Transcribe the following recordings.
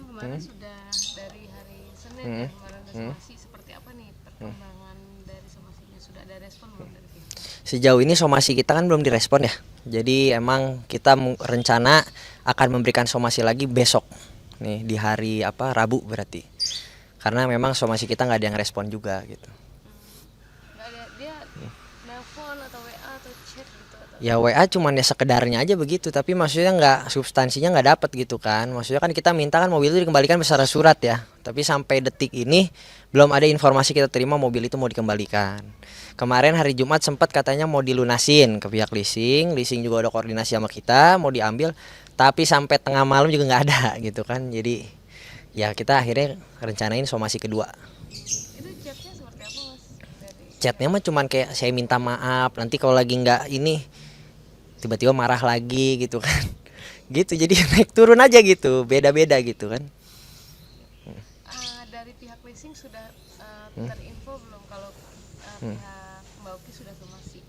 kan kemarin sudah dari hari Senin Hmm. ya kemarin ada Hmm. somasi, seperti apa nih perkembangan dari somasinya, sudah ada respon belum dari pihak? Sejauh ini somasi kita kan belum direspon ya. Jadi emang kita rencana akan memberikan somasi lagi besok nih di hari apa Rabu berarti. Karena memang somasi kita nggak ada yang respon juga gitu. Nggak ada dia nelpon atau WA atau chat gitu atau? Ya WA cuman ya sekedarnya aja begitu, tapi maksudnya nggak, substansinya nggak dapet gitu kan. Maksudnya kan kita minta kan mobil itu dikembalikan bersama surat ya, tapi sampai detik ini belum ada informasi kita terima mobil itu mau dikembalikan. Kemarin hari Jumat sempat katanya mau dilunasin ke pihak leasing, leasing juga udah koordinasi sama kita mau diambil, tapi sampai tengah malam juga nggak ada gitu kan. Jadi ya kita akhirnya rencanain somasi kedua. Itu chatnya seperti apa mas dari Chatnya mah cuman kayak saya minta maaf, nanti kalau lagi nggak ini tiba-tiba marah lagi gitu kan. Gitu, jadi naik turun aja gitu, beda-beda gitu kan. dari pihak leasing sudah Hmm. terinfo belum kalau Hmm. pihak Mbak Oki sudah somasi?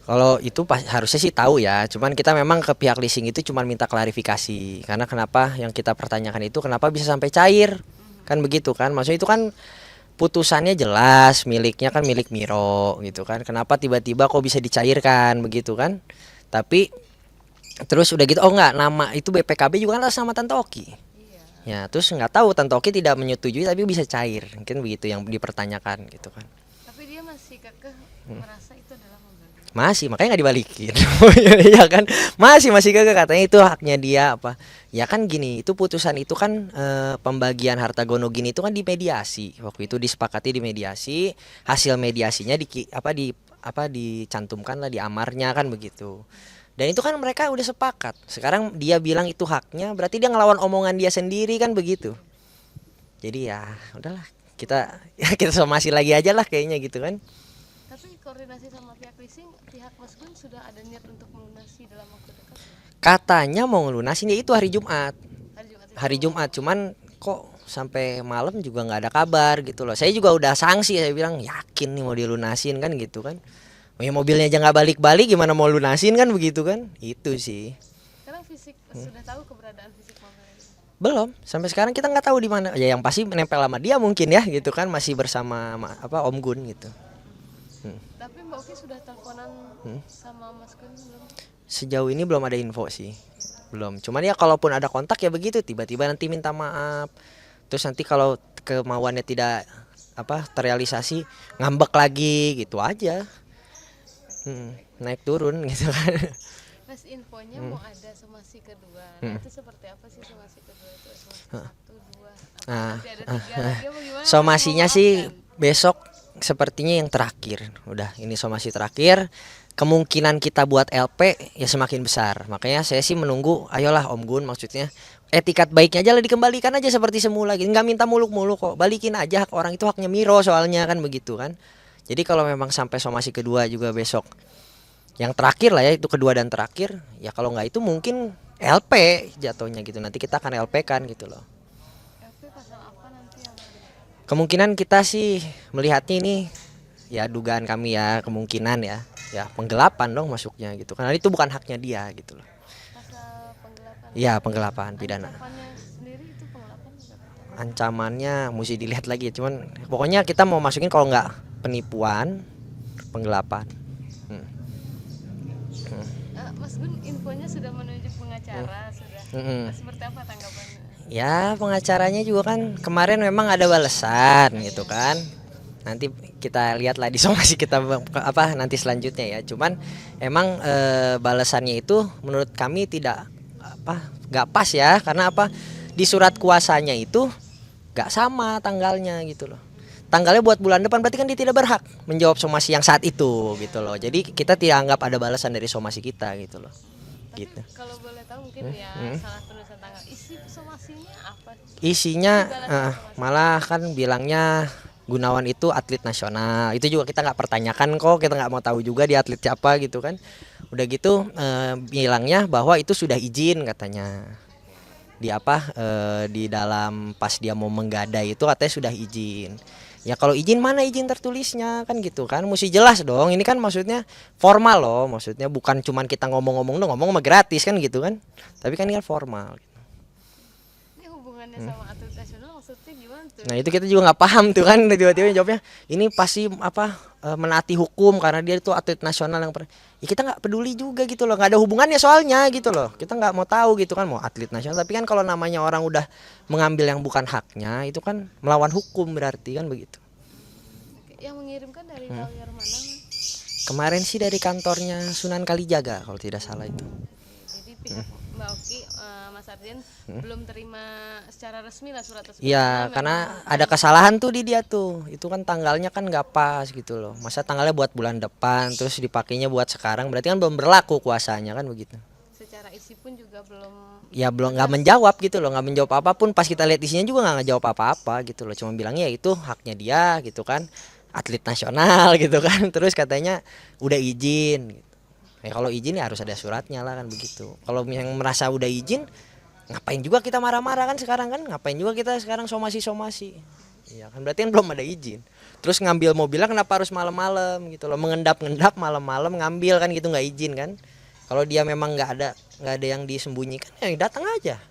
Kalau itu harusnya sih tahu ya, cuman kita memang ke pihak leasing itu cuman minta klarifikasi. Karena kenapa yang kita pertanyakan itu kenapa bisa sampai cair? Kan begitu kan? Maksudnya itu kan putusannya jelas, miliknya kan milik Miro gitu kan. Kenapa tiba-tiba kok bisa dicairkan begitu kan? Tapi terus udah gitu, oh enggak, nama itu BPKB juga kan atas nama Tante Oki. Iya. Ya, terus nggak tahu Tante Oki tidak menyetujui tapi bisa cair. Mungkin begitu yang dipertanyakan gitu kan. Tapi dia masih kekeh merasa itu adalah mobil dia. Masih, makanya nggak dibalikin. Ya kan, masih kagak, katanya itu haknya dia apa. Ya kan gini, itu putusan itu kan pembagian harta gono gini itu kan di mediasi. Waktu itu disepakati di mediasi, hasil mediasinya apa dicantumkan lah di amarnya kan begitu. Dan itu kan mereka udah sepakat. Sekarang dia bilang itu haknya, berarti dia ngelawan omongan dia sendiri kan begitu. Jadi ya udahlah, kita kita somasi lagi aja lah kayaknya gitu kan. Tapi koordinasi sama pihak leasing, pihak Mas Gun sudah ada niat untuk melunasi dalam waktu dekat? Katanya mau ngelunasin ya itu hari Jumat. Hari Jumat itu. Hari Jumat, cuman kok sampai malam juga nggak ada kabar gitu loh. Saya juga udah sanksi, saya bilang yakin nih mau dilunasin kan gitu kan. Oh ya mobilnya aja nggak balik-balik, gimana mau lunasin kan begitu kan. Itu sih. Sekarang fisik sudah tahu keberadaan fisik mobil ini? Belum, sampai sekarang kita nggak tahu di mana. Ya yang pasti menempel sama dia mungkin ya gitu kan, masih bersama apa Om Gun gitu. Tapi Mbak Oki sudah teleponan Hmm. sama Mas Gun belum? Sejauh ini belum ada info sih. Belum. Cuman ya kalaupun ada kontak ya begitu, tiba-tiba nanti minta maaf. Terus nanti kalau kemauannya tidak apa terrealisasi, ngambek lagi gitu aja. Naik turun gitu kan. Mas infonya mau ada somasi kedua. Nah, itu seperti apa sih somasi kedua itu? Somasi satu, dua, apa Nah, nanti ada tiga lagi apa gimana? somasinya Mas, sih memaafkan. besok sepertinya yang terakhir. Udah, ini somasi terakhir. Kemungkinan kita buat LP ya semakin besar. Makanya saya sih menunggu, ayolah Om Gun, maksudnya etikat baiknya aja lah dikembalikan aja seperti semula gitu. Nggak minta muluk-muluk kok. Balikin aja hak orang, itu haknya Miro soalnya kan begitu kan. Jadi kalau memang sampai somasi kedua juga besok, yang terakhir lah ya, itu kedua dan terakhir, ya kalau nggak itu mungkin LP jatuhnya gitu. Nanti kita akan LP kan gitu loh. LP pasal apa nanti yang Kemungkinan kita sih melihatnya ini, ya dugaan kami ya, kemungkinan ya penggelapan dong masuknya gitu. Karena itu bukan haknya dia gitu loh. pasal penggelapan? Ya penggelapan pidana. Ancamannya sendiri itu penggelapan berapa? Ancamannya mesti dilihat lagi, cuman pokoknya kita mau masukin kalau nggak penipuan, penggelapan. Hmm. Mas Gun infonya sudah menunjuk pengacara sudah. Hmm. Seperti apa tanggapannya? Ya pengacaranya juga kan kemarin memang ada balasan gitu kan. Nanti kita lihatlah di somasi kita apa nanti selanjutnya ya. Cuman emang balasannya itu menurut kami tidak apa nggak pas ya, karena apa, di surat kuasanya itu nggak sama tanggalnya gitu loh. Tanggalnya buat bulan depan, berarti kan dia tidak berhak menjawab somasi yang saat itu gitu loh. Jadi kita tidak anggap ada balasan dari somasi kita gitu loh. Tapi Gitu. kalau boleh tahu mungkin ya salah penulisan tanggal. Isi somasinya apa? Isinya Balasan somasi. malah kan bilangnya Gunawan itu atlet nasional. Itu juga kita nggak pertanyakan kok, kita nggak mau tahu juga dia atlet siapa gitu kan. Udah gitu bilangnya bahwa itu sudah izin katanya. Di apa di dalam pas dia mau menggadai itu katanya sudah izin. Ya kalau izin mana izin tertulisnya kan gitu kan, mesti jelas dong. Ini kan maksudnya formal loh, maksudnya bukan cuman kita ngomong-ngomong dong, ngomong mah gratis kan gitu kan. Tapi kan ini kan formal. Ini hubungannya sama atlet nasional maksudnya gimana tuh? Nah itu kita juga nggak paham tuh kan, tiba-tiba jawabnya ini pasti apa menaati hukum karena dia itu atlet nasional yang ya kita nggak peduli juga gitu loh, nggak ada hubungannya soalnya gitu loh, kita nggak mau tahu gitu kan mau atlet nasional, tapi kan kalau namanya orang udah mengambil yang bukan haknya itu kan melawan hukum berarti kan begitu. Oke, yang mengirimkan dari lawyer mana? Kemarin sih dari kantornya Sunan Kalijaga kalau tidak salah itu. Jadi pihak Mbak Oki, Mas Ardian belum terima secara resmi lah surat tersebut. Iya, karena ada kesalahan tuh di dia tuh. Itu kan tanggalnya kan nggak pas gitu loh. Masa tanggalnya buat bulan depan, terus dipakainya buat sekarang, berarti kan belum berlaku kuasanya kan begitu. Secara isi pun juga belum. Ya belum nggak menjawab gitu loh, nggak menjawab apapun. Pas kita lihat isinya juga nggak ngejawab apa-apa gitu loh. Cuma bilangnya ya itu haknya dia gitu kan, atlet nasional gitu kan. Terus katanya udah izin. Gitu. Ya kalau izin ya harus ada suratnya lah kan begitu. Kalau yang merasa udah izin, ngapain juga kita marah-marah kan sekarang kan? Ngapain juga kita sekarang somasi-somasi? Iya kan berarti kan belum ada izin. Terus ngambil mobilnya kenapa harus malam-malam gitu loh? Mengendap-endap malam-malam ngambil kan gitu nggak izin kan? Kalau dia memang nggak ada yang disembunyikan ya datang aja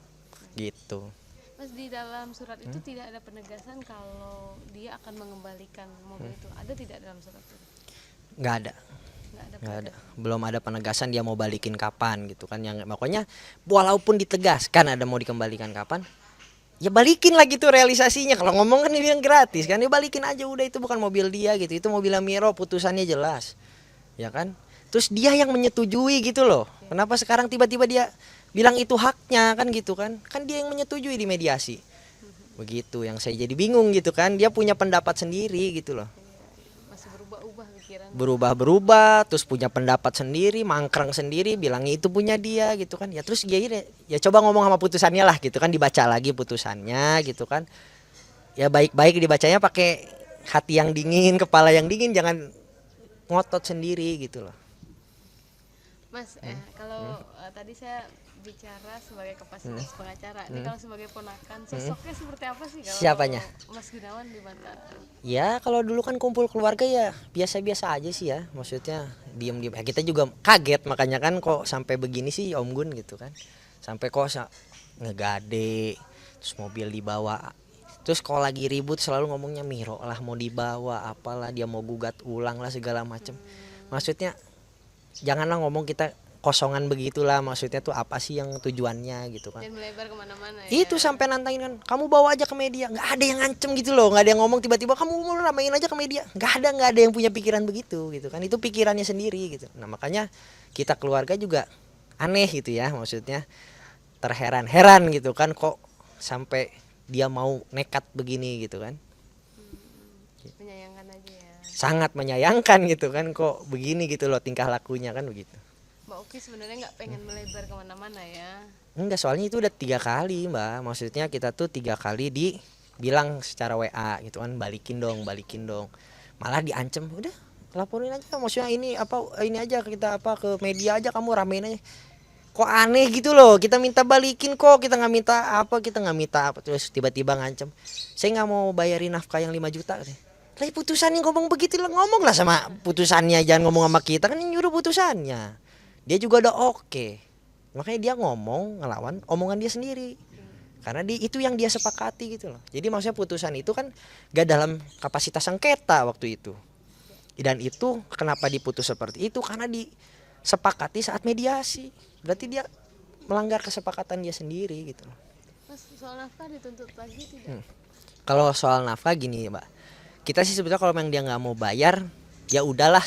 gitu. Mas, di dalam surat itu tidak ada penegasan kalau dia akan mengembalikan mobil itu. Ada tidak dalam surat itu? Nggak ada. Nggak ada. Belum ada penegasan dia mau balikin kapan gitu kan, yang makanya walaupun ditegaskan ada mau dikembalikan kapan ya balikin lagi tuh realisasinya. Kalau ngomong kan dia bilang gratis kan, dia balikin aja udah, itu bukan mobil dia gitu, itu mobilnya Miro, putusannya jelas ya kan. Terus dia yang menyetujui gitu loh, kenapa sekarang tiba-tiba dia bilang itu haknya kan gitu kan dia yang menyetujui di mediasi begitu, yang saya jadi bingung gitu kan, dia punya pendapat sendiri gitu loh, Masih berubah-ubah pikiran. berubah-berubah terus punya pendapat sendiri, mangkrang sendiri, bilangnya itu punya dia gitu kan. Ya terus ya coba ngomong sama putusannya lah gitu kan, dibaca lagi putusannya gitu kan. Ya baik-baik dibacanya pakai hati yang dingin, kepala yang dingin, jangan ngotot sendiri gitu loh. Mas, kalau tadi saya bicara sebagai kapasitas pengacara, ini kalau sebagai ponakan sosoknya seperti apa sih kalau Siapanya? Mas Gunawan di mata? Ya kalau dulu kan kumpul keluarga ya biasa-biasa aja sih ya, maksudnya diem-diem. Ya, kita juga kaget makanya kan kok sampai begini sih Om Gun gitu kan, sampai kok ngegade, terus mobil dibawa, terus kalau lagi ribut selalu ngomongnya Miro lah mau dibawa, apalah dia mau gugat ulang lah segala macem. Maksudnya janganlah ngomong kita kosongan begitulah, maksudnya tuh apa sih yang tujuannya gitu kan. Dan melebar kemana-mana ya. Itu sampai nantangin kan, kamu bawa aja ke media, nggak ada yang ngancem gitu loh, nggak ada yang ngomong tiba-tiba kamu mau ramein aja ke media, nggak ada yang punya pikiran begitu gitu kan, itu pikirannya sendiri gitu. Nah makanya kita keluarga juga aneh gitu ya, maksudnya terheran-heran gitu kan, kok sampai dia mau nekat begini gitu kan. Menyayangkan aja ya. Sangat menyayangkan gitu kan, kok begini gitu loh tingkah lakunya kan begitu. Mbak Oki sebenarnya nggak pengen melebar kemana-mana ya. Enggak, soalnya itu udah 3 kali Mbak, maksudnya kita tuh 3 kali dibilang secara WA gitu kan, balikin dong, malah diancem udah laporin aja, maksudnya ini aja kita ke media aja, kamu ramein aja. Kok aneh gitu loh, kita minta balikin kok, kita nggak minta apa, terus tiba-tiba ngancem saya nggak mau bayarin nafkah yang 5 juta. Lah putusannya ngomong begitu lah, ngomong lah sama putusannya, jangan ngomong sama kita kan, yang nyuruh putusannya. Dia juga udah oke. Makanya dia ngomong ngelawan omongan dia sendiri. Karena itu yang dia sepakati gitu loh. Jadi maksudnya putusan itu kan gak dalam kapasitas sengketa waktu itu. Dan itu kenapa diputus seperti itu? Karena disepakati saat mediasi. Berarti dia melanggar kesepakatan dia sendiri gitu loh. Mas, soal nafkah dituntut lagi tidak? Kalau soal nafkah gini Mbak, kita sih sebetulnya kalau memang dia nggak mau bayar ya udahlah,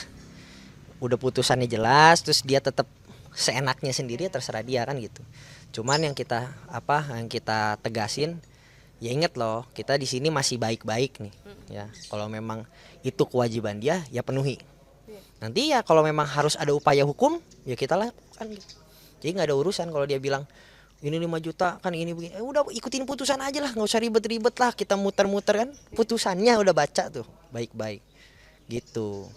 udah putusannya jelas, terus dia tetap seenaknya sendiri ya terserah dia kan gitu. Cuman yang kita tegasin ya, inget loh kita di sini masih baik-baik nih ya. Kalau memang itu kewajiban dia ya penuhi. Nanti ya kalau memang harus ada upaya hukum ya kita lakukan gitu. Jadi nggak ada urusan kalau dia bilang ini 5 juta kan ini begini, udah ikutin putusan aja lah, nggak usah ribet-ribet lah kita muter-muter kan, putusannya udah baca tuh baik-baik gitu.